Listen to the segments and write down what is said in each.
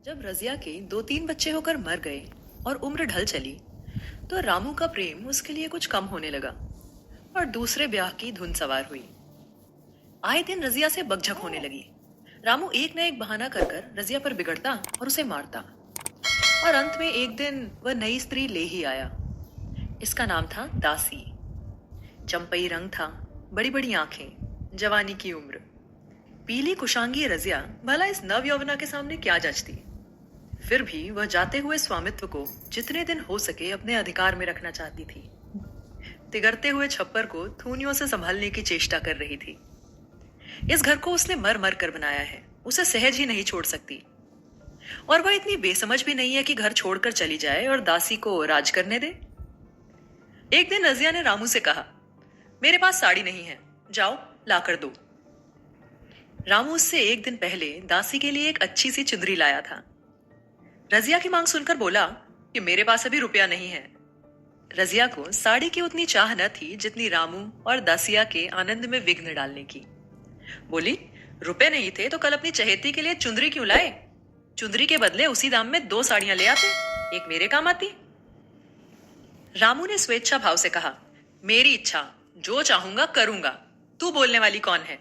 जब रजिया के 2-3 बच्चे होकर मर गए और उम्र ढल चली, तो रामू का प्रेम उसके लिए कुछ कम होने लगा और दूसरे ब्याह की धुन सवार हुई। आए दिन रजिया से बकझक होने लगी। रामू एक न एक बहाना कर कर रजिया पर बिगड़ता और उसे मारता, और अंत में एक दिन वह नई स्त्री ले ही आया। इसका नाम था दासी। चंपई रंग था, बड़ी बड़ी आंखें, जवानी की उम्र। पीली कुशांगी रजिया भला इस नव यौवना के सामने क्या जचती। फिर भी वह जाते हुए स्वामित्व को जितने दिन हो सके अपने अधिकार में रखना चाहती थी। तिगरते हुए छप्पर को थूनियों से संभालने की चेष्टा कर रही थी। इस घर को उसने मर मर कर बनाया है, उसे सहज ही नहीं छोड़ सकती। और वह इतनी बेसमझ भी नहीं है कि घर छोड़कर चली जाए और दासी को राज करने दे। एक दिन रजिया ने रामू से कहा, मेरे पास साड़ी नहीं है, जाओ लाकर दो। रामू उससे एक दिन पहले दासी के लिए एक अच्छी सी चुंदरी लाया था। रजिया की मांग सुनकर बोला कि मेरे पास अभी रुपया नहीं है। रजिया को साड़ी की उतनी चाह न थी जितनी रामू और दासिया के आनंद में विघ्न डालने की। बोली, रुपए नहीं थे तो कल अपनी चहेती के लिए चुंदरी क्यों लाए? चुंदरी के बदले उसी दाम में 2 साड़ियां ले आते, एक मेरे काम आती। रामू ने स्वेच्छा भाव से कहा, मेरी इच्छा, जो चाहूंगा करूंगा, तू बोलने वाली कौन है?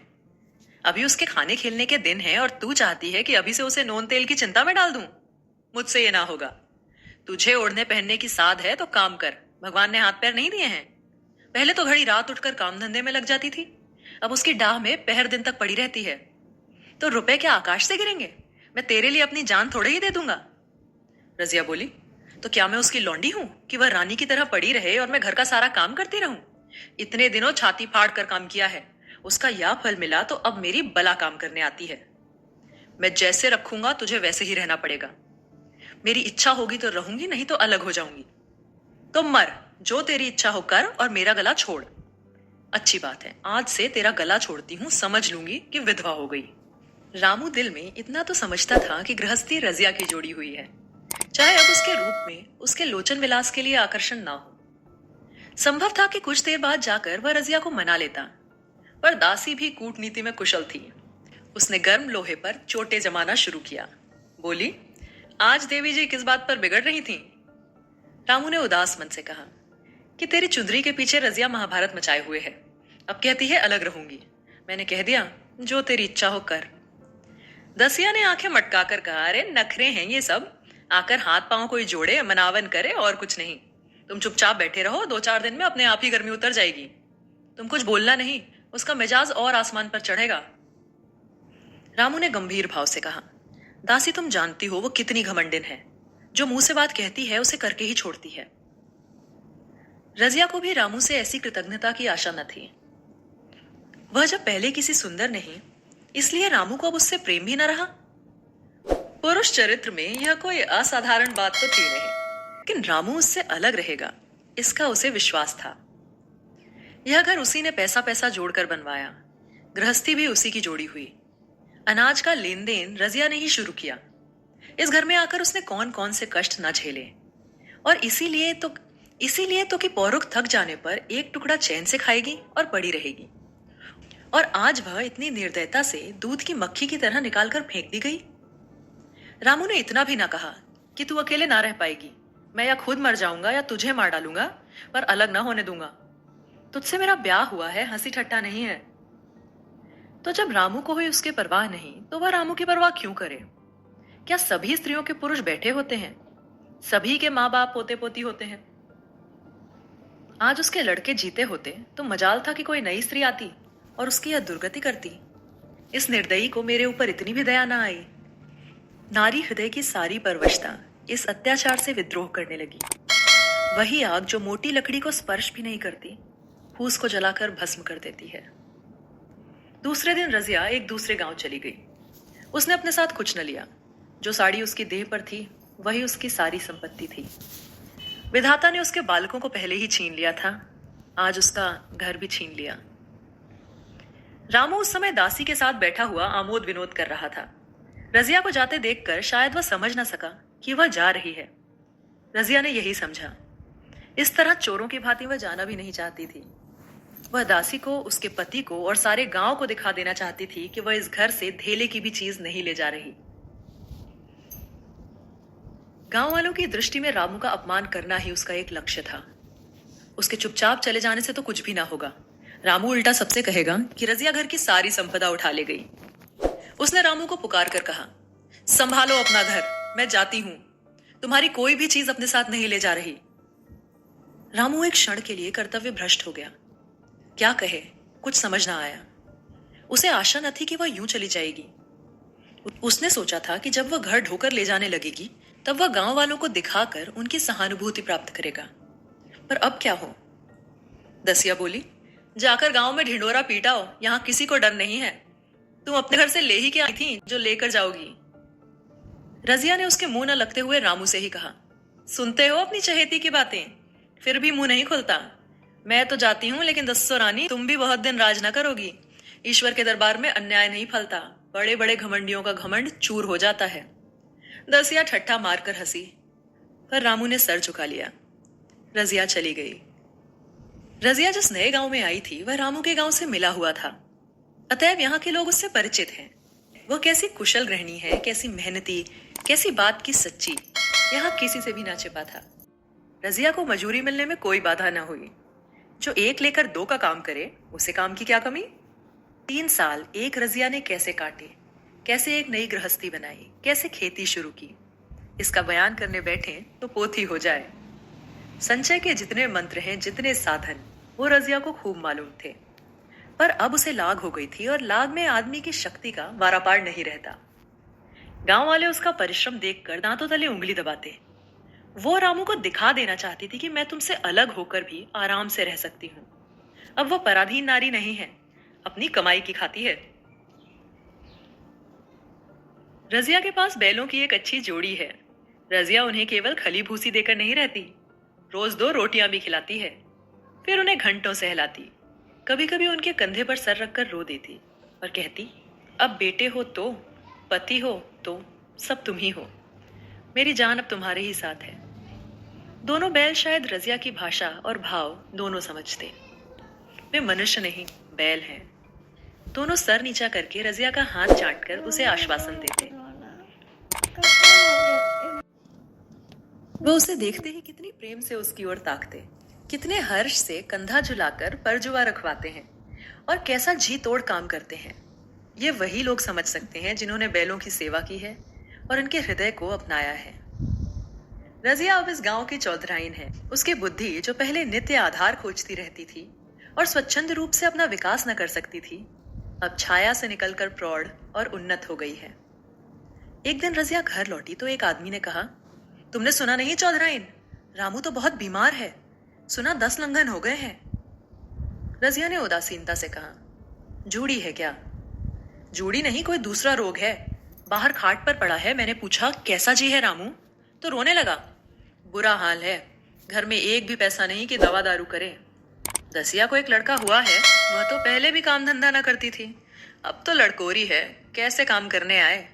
अभी उसके खाने खेलने के दिन हैं और तू चाहती है कि अभी से उसे नोन तेल की चिंता में डाल दूं? मुझसे ये ना होगा। तुझे ओढ़ने पहनने की साध है तो काम कर, भगवान ने हाथ पैर नहीं दिए हैं। पहले तो घड़ी रात उठकर काम धंधे में लग जाती थी, अब उसकी डाह में पहर दिन तक पड़ी रहती है। तो रुपए क्या आकाश से गिरेंगे? मैं तेरे लिए अपनी जान थोड़े ही दे दूंगा। रजिया बोली, तो क्या मैं उसकी लौंडी हूं कि वह रानी की तरह पड़ी रहे और मैं घर का सारा काम करती रहूं? इतने दिनों छाती फाड़ कर काम किया है, उसका यह फल मिला तो अब मेरी बला काम करने आती है। मैं जैसे रखूंगा तुझे वैसे ही रहना पड़ेगा। मेरी इच्छा होगी तो रहूंगी, नहीं तो अलग हो जाऊंगी। तो मर, जो तेरी इच्छा हो कर और मेरा गला छोड़। अच्छी बात है, आज से तेरा गला छोड़ती हूं, समझ लूंगी कि विधवा हो गई। रामू दिल में इतना तो समझता था कि गृहस्थी रजिया की जोड़ी हुई है, चाहे अब उसके रूप में उसके लोचन विलास के लिए आकर्षण ना हो। संभव था कि कुछ देर बाद जाकर वह रजिया को मना लेता, पर दासी भी कूटनीति में कुशल थी। उसने गर्म लोहे पर चोटे जमाना शुरू किया। बोली, आज देवी जी किस बात पर बिगड़ रही थीं? रामू ने उदास मन से कहा कि तेरी चुंदरी के पीछे रजिया महाभारत मचाए हुए है। अब कहती है अलग रहूंगी। मैंने कह दिया, जो तेरी इच्छा हो कर। दसिया ने आंखें मटकाकर कहा, अरे नखरे हैं ये सब, आकर हाथ पांव कोई जोड़े, मनावन करे और कुछ नहीं। तुम चुपचाप बैठे रहो, 2-4 दिन में अपने आप ही गर्मी उतर जाएगी। तुम कुछ बोलना नहीं, उसका मिजाज और आसमान पर चढ़ेगा। रामू ने गंभीर भाव से कहा, दासी तुम जानती हो वो कितनी घमंडिन है, जो मुंह से बात कहती है उसे करके ही छोड़ती है। रजिया को भी रामू से ऐसी कृतज्ञता की आशा न थी। वह जब पहले किसी सुंदर नहीं, इसलिए रामू को अब उससे प्रेम भी न रहा। पुरुष चरित्र में यह कोई असाधारण बात तो थी नहीं, लेकिन रामू उससे अलग रहेगा, इसका उसे विश्वास था। यह घर उसी ने पैसा पैसा जोड़कर बनवाया, गृहस्थी भी उसी की जोड़ी हुई। अनाज का लेन देन रजिया ने ही शुरू किया। इस घर में आकर उसने कौन कौन से कष्ट न झेले, और इसीलिए तो कि पौरुख थक जाने पर एक टुकड़ा चैन से खाएगी और पड़ी रहेगी। और आज वह इतनी निर्दयता से दूध की मक्खी की तरह निकालकर फेंक दी गई। रामू ने इतना भी ना कहा कि तू अकेले ना रह पाएगी, मैं या खुद मर जाऊंगा या तुझे मार डालूंगा, पर अलग ना होने दूंगा। तुझसे मेरा ब्याह हुआ है, हंसी ठट्टा नहीं है। तो जब रामू को हुई उसकी परवाह नहीं, तो वह रामू की परवाह क्यों करे? क्या सभी स्त्रियों के पुरुष बैठे होते हैं? सभी के माँ बाप पोते पोती होते हैं? आज उसके लड़के जीते होते तो मजाल था कि कोई नई स्त्री आती और उसकी यह दुर्गति करती। इस निर्दयी को मेरे ऊपर इतनी भी दया ना आई। नारी हृदय की सारी परवशता इस अत्याचार से विद्रोह करने लगी। वही आग जो मोटी लकड़ी को स्पर्श भी नहीं करती, फूस को जलाकर भस्म कर देती है। दूसरे दिन रजिया एक दूसरे गांव चली गई। उसने अपने साथ कुछ न लिया। जो साड़ी उसकी देह पर थी वही उसकी सारी संपत्ति थी। विधाता ने उसके बालकों को पहले ही छीन लिया था, आज उसका घर भी छीन लिया। रामू उस समय दासी के साथ बैठा हुआ आमोद विनोद कर रहा था। रजिया को जाते देखकर शायद वह समझ न सका कि वह जा रही है। रजिया ने यही समझा। इस तरह चोरों की भांति वह जाना भी नहीं चाहती थी। वह दासी को, उसके पति को और सारे गांव को दिखा देना चाहती थी कि वह इस घर से धेले की भी चीज नहीं ले जा रही। गांव वालों की दृष्टि में रामू का अपमान करना ही उसका एक लक्ष्य था। उसके चुपचाप चले जाने से तो कुछ भी ना होगा। रामू उल्टा सबसे कहेगा कि रजिया घर की सारी संपदा उठा ले गई। उसने रामू को पुकार कर कहा, संभालो अपना घर, मैं जाती हूं। तुम्हारी कोई भी चीज अपने साथ नहीं ले जा रही। रामू एक क्षण के लिए कर्तव्य भ्रष्ट हो गया। क्या कहे, कुछ समझ ना आया। उसे आशा न थी कि वह यूं चली जाएगी। उसने सोचा था कि जब वह घर ढोकर ले जाने लगेगी तब वह गांव वालों को दिखाकर उनकी सहानुभूति प्राप्त करेगा। पर अब क्या हो? दसिया बोली, जाकर गांव में ढिंडोरा पीटाओ, यहां किसी को डर नहीं है। तुम अपने घर से ले ही के आई थी जो लेकर जाओगी। रजिया ने उसके मुंह न लगते हुए रामू से ही कहा, सुनते हो अपनी चहेती की बातें, फिर भी मुंह नहीं खुलता। मैं तो जाती हूं, लेकिन दस्सो रानी, तुम भी बहुत दिन राज न करोगी। ईश्वर के दरबार में अन्याय नहीं फलता, बड़े बड़े घमंडियों का घमंड चूर हो जाता है। दसिया ठट्ठा मारकर हंसी, पर रामू ने सर झुका लिया। रजिया चली गई। रजिया जिस नए गांव में आई थी वह रामू के गांव से मिला हुआ था, अतएव यहाँ के लोग उससे परिचित हैं। वह कैसी कुशल गृहिणी है, कैसी मेहनती, कैसी बात की सच्ची, यहाँ किसी से भी ना छिपा था। रजिया को मजूरी मिलने में कोई बाधा ना हुई। जो एक लेकर दो का काम करे, उसे काम की क्या कमी। 3 साल एक रजिया ने कैसे काटे, कैसे एक नई गृहस्थी बनाई, कैसे खेती शुरू की, इसका बयान करने बैठे तो पोथी हो जाए। संचय के जितने मंत्र हैं, जितने साधन, वो रजिया को खूब मालूम थे। पर अब उसे लाग हो गई थी, और लाग में आदमी की शक्ति का वारापार नहीं रहता। गांव वाले उसका परिश्रम देखकर दांतों तले उंगली दबाते। वो रामू को दिखा देना चाहती थी कि मैं तुमसे अलग होकर भी आराम से रह सकती हूं। अब वो पराधीन नारी नहीं है, अपनी कमाई की खाती है। रजिया के पास बैलों की एक अच्छी जोड़ी है। रजिया उन्हें केवल खली भूसी देकर नहीं रहती, रोज 2 रोटियां भी खिलाती है, फिर उन्हें घंटों सहलाती। कभी कभी उनके कंधे पर सर रखकर रो देती और कहती, अब बेटे हो तो, पति हो तो, सब तुम ही हो। मेरी जान अब तुम्हारे ही साथ है। दोनों बैल शायद रजिया की भाषा और भाव दोनों समझते। वे मनुष्य नहीं, बैल हैं। दोनों सर नीचा करके रजिया का हाथ चाटकर उसे आश्वासन देते। वह उसे देखते ही कितनी प्रेम से उसकी ओर ताकते, कितने हर्ष से कंधा झुलाकर परजुआ रखवाते हैं, और कैसा जी तोड़ काम करते हैं। ये वही लोग समझ सकते हैं जिन्होंने बैलों की सेवा की है और इनके हृदय को अपनाया है। रजिया अब इस गांव की चौधराइन है। उसकी बुद्धि, जो पहले नित्य आधार खोजती रहती थी और स्वच्छंद रूप से अपना विकास न कर सकती थी, अब छाया से निकलकर प्रौढ़ और उन्नत हो गई है। एक दिन रजिया घर लौटी तो एक आदमी ने कहा, तुमने सुना नहीं चौधराइन, रामू तो बहुत बीमार है, सुना 10 लंघन हो गए हैं। रजिया ने उदासीनता से कहा, जूड़ी है क्या? जूड़ी नहीं, कोई दूसरा रोग है। बाहर खाट पर पड़ा है। मैंने पूछा, कैसा जी है रामू? तो रोने लगा। बुरा हाल है, घर में एक भी पैसा नहीं कि दवा दारू करे। दसिया को एक लड़का हुआ है, वह तो पहले भी काम धंधा न करती थी, अब तो लड़कोरी है, कैसे काम करने आए।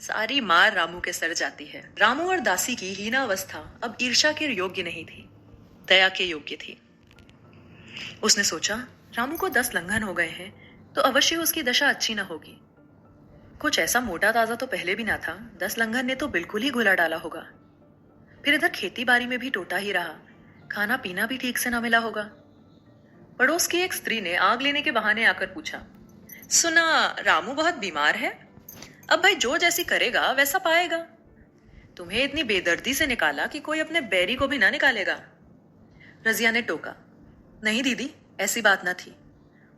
सारी मार रामू के सर जाती है। रामू और दासी की हीनावस्था अब ईर्ष्या के योग्य नहीं थी, दया के योग्य थी। उसने सोचा, रामू को 10 लंघन हो गए हैं तो अवश्य उसकी दशा अच्छी न होगी। कुछ ऐसा मोटा ताजा तो पहले भी ना था, 10 लंघन ने तो बिल्कुल ही घुला डाला होगा। फिर इधर खेती बाड़ी में भी टोटा ही रहा, खाना पीना भी ठीक से ना मिला होगा। पड़ोस की एक स्त्री ने आग लेने के बहाने आकर पूछा, सुना रामू बहुत बीमार है? अब भाई जो जैसी करेगा वैसा पाएगा। तुम्हें इतनी बेदर्दी से निकाला कि कोई अपने बैरी को भी ना निकालेगा। रजिया ने टोका, नहीं दीदी, ऐसी बात ना थी।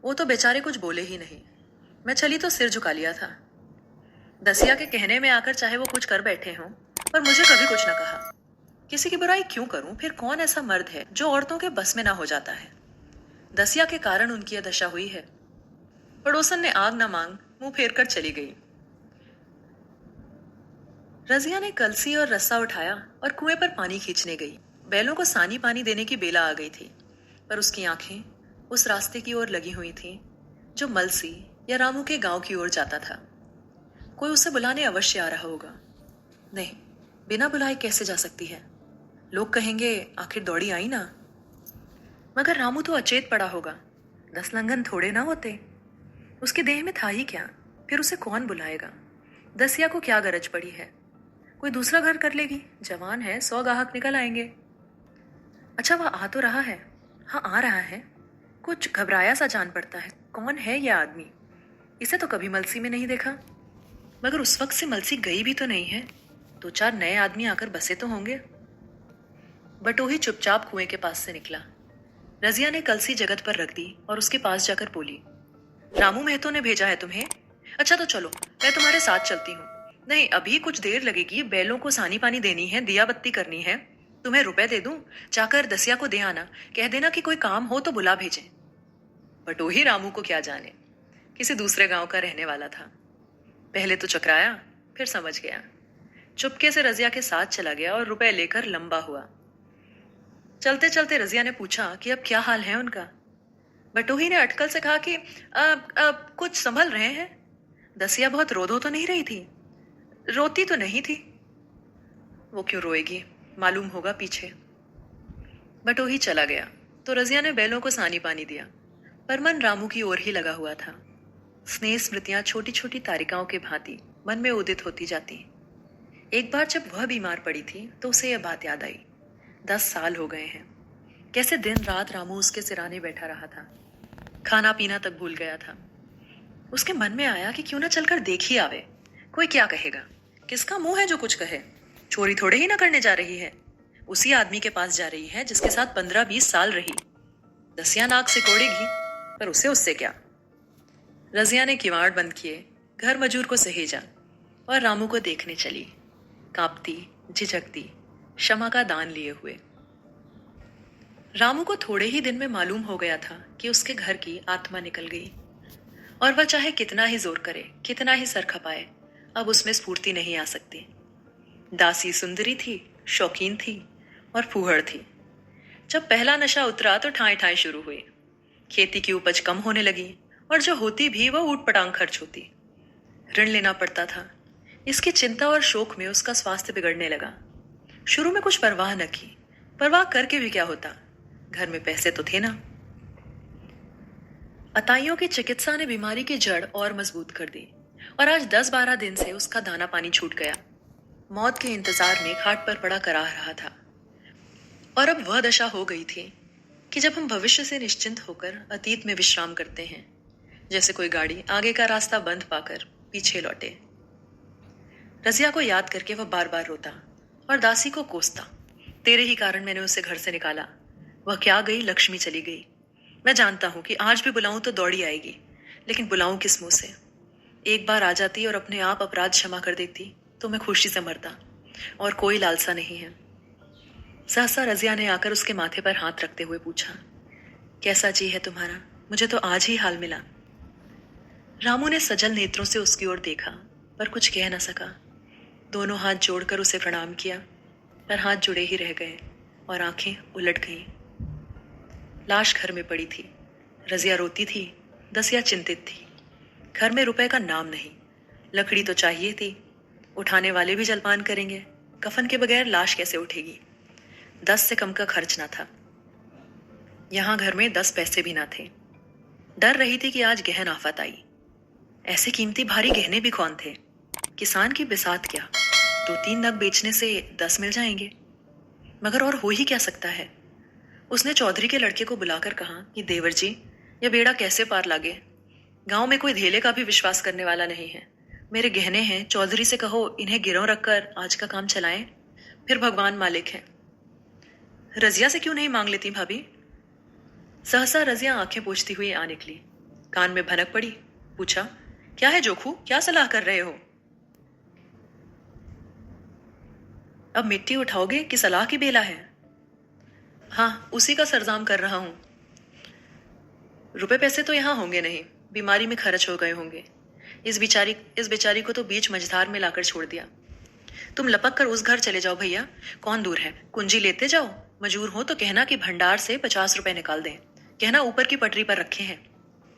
वो तो बेचारे कुछ बोले ही नहीं, मैं चली तो सिर झुका लिया था। दसिया के कहने में आकर चाहे वो कुछ कर बैठे हों, पर मुझे कभी कुछ ना कहा। किसी की बुराई क्यों करूं? फिर कौन ऐसा मर्द है जो औरतों के बस में ना हो जाता है? दसिया के कारण उनकी यह दशा हुई है। पड़ोसन ने आग न मांग मुंह फेर कर चली गई। रजिया ने कलसी और रस्सा उठाया और कुएं पर पानी खींचने गई। बैलों को सानी पानी देने की बेला आ गई थी, पर उसकी आंखें उस रास्ते की ओर लगी हुई थीं जो मलसी या रामू के गांव की ओर जाता था। कोई उसे बुलाने अवश्य आ रहा होगा। नहीं, बिना बुलाए कैसे जा सकती है? लोग कहेंगे, आखिर दौड़ी आई ना। मगर रामू तो अचेत पड़ा होगा, 10 लंघन थोड़े ना होते। उसके देह में था ही क्या? फिर उसे कौन बुलाएगा? दसिया को क्या गरज पड़ी है? कोई दूसरा घर कर लेगी, जवान है, 100 गाहक निकल आएंगे। अच्छा, वह आ तो रहा है। हाँ, आ रहा है। कुछ घबराया सा जान पड़ता है। कौन है यह आदमी? इसे तो कभी मलसी में नहीं देखा। मगर उस वक्त से मलसी गई भी तो नहीं है। 2-4 नए आदमी आकर बसे तो होंगे। बटोही चुपचाप कुएं के पास से निकला। रजिया ने कलसी जगत पर रख दी और उसके पास जाकर बोली, रामू महतो ने भेजा है तुम्हें? अच्छा तो चलो, मैं तुम्हारे साथ चलती हूँ। नहीं, अभी कुछ देर लगेगी, बैलों को सानी पानी देनी है, दिया बत्ती करनी है। तुम्हें रुपए दे दूं, जाकर दसिया को दे आना, कह देना कि कोई काम हो तो बुला भेजें। बटोही रामू को क्या जाने, किसी दूसरे गांव का रहने वाला था। पहले तो चकराया, फिर समझ गया। चुपके से रजिया के साथ चला गया और रुपए लेकर लंबा हुआ। चलते चलते रजिया ने पूछा कि अब क्या हाल है उनका। बटोही ने अटकल से कहा कि अब कुछ संभल रहे हैं। दसिया बहुत रो धो तो नहीं रही थी? रोती तो नहीं थी। वो क्यों रोएगी, मालूम होगा पीछे। बटोही चला गया तो रजिया ने बैलों को सानी पानी दिया, पर मन रामू की ओर ही लगा हुआ था। स्नेह स्मृतियां छोटी छोटी तारिकाओं के भांति मन में उदित होती जाती। एक बार जब वह बीमार पड़ी थी तो उसे यह बात याद आई। 10 साल हो गए हैं। कैसे दिन रात रामू उसके सिराने बैठा रहा था, खाना पीना तक भूल गया था। उसके मन में आया कि क्यों ना चलकर देख ही आवे। कोई क्या कहेगा, किसका मुंह है जो कुछ कहे। चोरी थोड़े ही ना करने जा रही है, उसी आदमी के पास जा रही है जिसके साथ 15-20 साल रही। दसिया नाक से कोड़ेगी, पर उसे उससे क्या। रजिया ने किवाड़ बंद किए, घर मजूर को सहेजा और रामू को देखने चली, कांपती, झिझकती, क्षमा का दान लिए हुए। रामू को थोड़े ही दिन में मालूम हो गया था कि उसके घर की आत्मा निकल गई, और वह चाहे कितना ही जोर करे, कितना ही सर खपाए, अब उसमें स्फूर्ति नहीं आ सकती। दासी सुंदरी थी, शौकीन थी और फूहड़ थी। जब पहला नशा उतरा तो ठाए ठाए शुरू हुई। खेती की उपज कम होने लगी और जो होती भी वह ऊट पटांग खर्च होती। ऋण लेना पड़ता था। इसकी चिंता और शोक में उसका स्वास्थ्य बिगड़ने लगा। शुरू में कुछ परवाह न की, परवाह करके भी क्या होता, घर में पैसे तो थे ना। अताइयों की चिकित्सा ने बीमारी की जड़ और मजबूत कर दी और आज 10-12 दिन से उसका दाना पानी छूट गया। मौत के इंतजार में खाट पर पड़ा कराह रहा था। और अब वह दशा हो गई थी कि जब हम भविष्य से निश्चिंत होकर अतीत में विश्राम करते हैं, जैसे कोई गाड़ी आगे का रास्ता बंद पाकर पीछे लौटे। रजिया को याद करके वह बार बार रोता और दासी को कोसता, तेरे ही कारण मैंने उसे घर से निकाला। वह क्या गई, लक्ष्मी चली गई। मैं जानता हूं कि आज भी बुलाऊं तो दौड़ी आएगी, लेकिन बुलाऊं किस मुंह से। एक बार आ जाती और अपने आप अपराध क्षमा कर देती तो मैं खुशी से मरता, और कोई लालसा नहीं है। सहसा रजिया ने आकर उसके माथे पर हाथ रखते हुए पूछा, कैसा जी है तुम्हारा? मुझे तो आज ही हाल मिला। रामू ने सजल नेत्रों से उसकी ओर देखा, पर कुछ कह न सका। दोनों हाथ जोड़कर उसे प्रणाम किया, पर हाथ जुड़े ही रह गए और आंखें उलट गईं। लाश घर में पड़ी थी। रजिया रोती थी, दसिया चिंतित थी। घर में रुपए का नाम नहीं। लकड़ी तो चाहिए थी, उठाने वाले भी जलपान करेंगे। कफन के बगैर लाश कैसे उठेगी? 10 से कम का खर्च ना था। यहां घर में 10 पैसे भी ना थे। डर रही थी कि आज गहन आफत आई। ऐसे कीमती भारी गहने भी कौन थे? किसान की बिसात क्या, 2-3 नग बेचने से 10 मिल जाएंगे। मगर और हो ही क्या सकता है। उसने चौधरी के लड़के को बुलाकर कहा कि देवर जी, यह बेड़ा कैसे पार लागे। गांव में कोई धेले का भी विश्वास करने वाला नहीं है। मेरे गहने हैं, चौधरी से कहो इन्हें गिरव रखकर आज का काम चलाएं, फिर भगवान मालिक है। रजिया से क्यों नहीं मांग लेती भाभी? सहसा रजिया आंखें पोंछती हुई आ निकली। कान में भनक पड़ी, पूछा, क्या है जोखू, क्या सलाह कर रहे हो? अब मिट्टी उठाओगे कि सलाह की बेला है? हाँ, उसी का सरजाम कर रहा हूं। रुपए पैसे तो यहां होंगे नहीं, बीमारी में खर्च हो गए होंगे। इस बेचारी को तो बीच मझधार में लाकर छोड़ दिया। तुम लपक कर उस घर चले जाओ भैया, कौन दूर है। कुंजी लेते जाओ, मजूर हो तो कहना कि भंडार से 50 रुपए निकाल दें। कहना ऊपर की पटरी पर रखे हैं।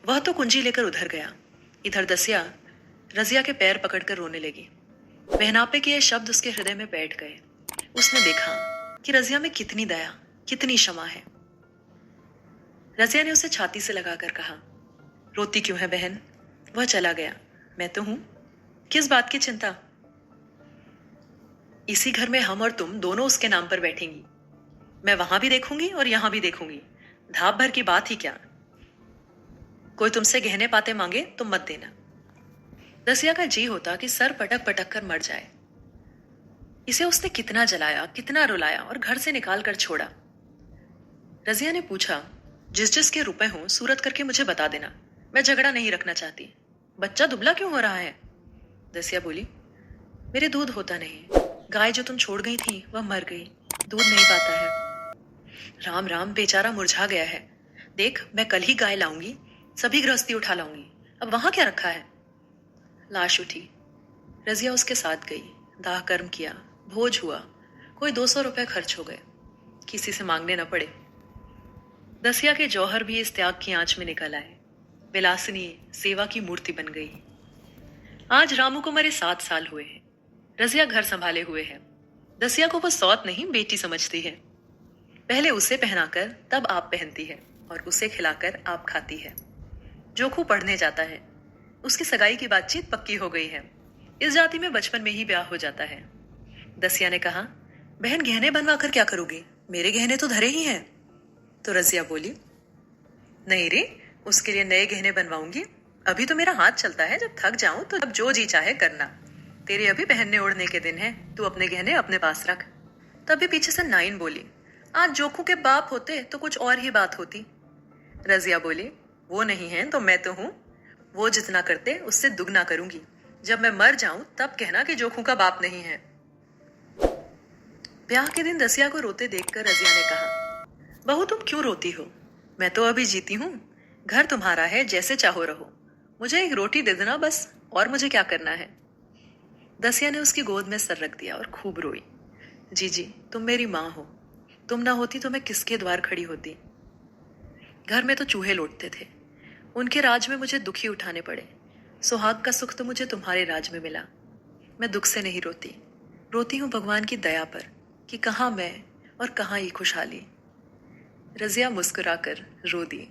वह तो कुंजी लेकर उधर गया। इधर दसिया रजिया के पैर पकड़कर रोने लगी। बहनापे के ये शब्द उसके हृदय में बैठ गए। उसने देखा कि रजिया में कितनी दया, कितनी क्षमा है। रजिया ने उसे छाती से लगाकर कहा, रोती क्यों है बहन? वह चला गया, मैं तो हूं, किस बात की चिंता? इसी घर में हम और तुम दोनों उसके नाम पर बैठेंगी। मैं वहां भी देखूंगी और यहां भी देखूंगी। धाप भर की बात ही क्या। कोई तुमसे गहने पाते मांगे तो मत देना। रसिया का जी होता कि सर पटक पटक कर मर जाए। इसे उसने कितना जलाया, कितना रुलाया और घर से निकाल कर छोड़ा। रजिया ने पूछा, जिस जिस के रुपए हों सूरत करके मुझे बता देना। मैं झगड़ा नहीं रखना चाहती। बच्चा दुबला क्यों हो रहा है? रसिया बोली, मेरे दूध होता नहीं। गाय जो तुम छोड़ गई थी वह मर गई, दूध नहीं पाता है। राम राम, बेचारा मुरझा गया है। देख, मैं कल ही गाय लाऊंगी, सभी गृहस्थी उठा लाऊंगी। अब वहां क्या रखा है? लाश उठी। रजिया उसके साथ गई। दाह कर्म किया, भोज हुआ। कोई 200 रुपए खर्च हो गए, किसी से मांगने न पड़े। दसिया के जौहर भी इस त्याग की आंच में निकल आए। विलासिनी सेवा की मूर्ति बन गई। आज रामू को मरे 7 साल हुए हैं। रजिया घर संभाले हुए है। दसिया को वो सौत नहीं बेटी समझती है। पहले उसे पहनाकर तब आप पहनती है और उसे खिलाकर आप खाती है। जोखू पढ़ने जाता है। उसकी सगाई की बातचीत पक्की हो गई है। इस जाति में बचपन में ही ब्याह हो जाता है। दसिया ने कहा, बहन गहने बनवा कर क्या करोगी? मेरे गहने तो धरे ही हैं। तो रजिया बोली, नहीं रे, उसके लिए नए गहने बनवाऊंगी। अभी तो मेरा हाथ चलता है, जब थक जाऊं तो अब जो जी चाहे करना। तेरे अभी पहनने ओढ़ने के दिन है, तू अपने गहने अपने पास रख। तभी पीछे से नाइन बोली, आज जोखू के बाप होते तो कुछ और ही बात होती। रजिया बोली, वो नहीं है तो मैं तो हूं। वो जितना करते उससे दुगना करूंगी। जब मैं मर जाऊं तब कहना कि जोखू का बाप नहीं है। ब्याह के दिन दसिया को रोते देखकर रजिया ने कहा, बहू तुम क्यों रोती हो? मैं तो अभी जीती हूं। घर तुम्हारा है, जैसे चाहो रहो। मुझे एक रोटी दे देना बस, और मुझे क्या करना है? दसिया ने उसकी गोद में सर रख दिया और खूब रोई। जी तुम मेरी माँ हो। तुम ना होती तो मैं किसके द्वार खड़ी होती? घर में तो चूहे लौटते थे। उनके राज में मुझे दुखी उठाने पड़े। सुहाग का सुख तो मुझे तुम्हारे राज में मिला। मैं दुख से नहीं रोती, रोती हूँ भगवान की दया पर कि कहाँ मैं और कहाँ ये खुशहाली। रजिया मुस्कुराकर रो दी।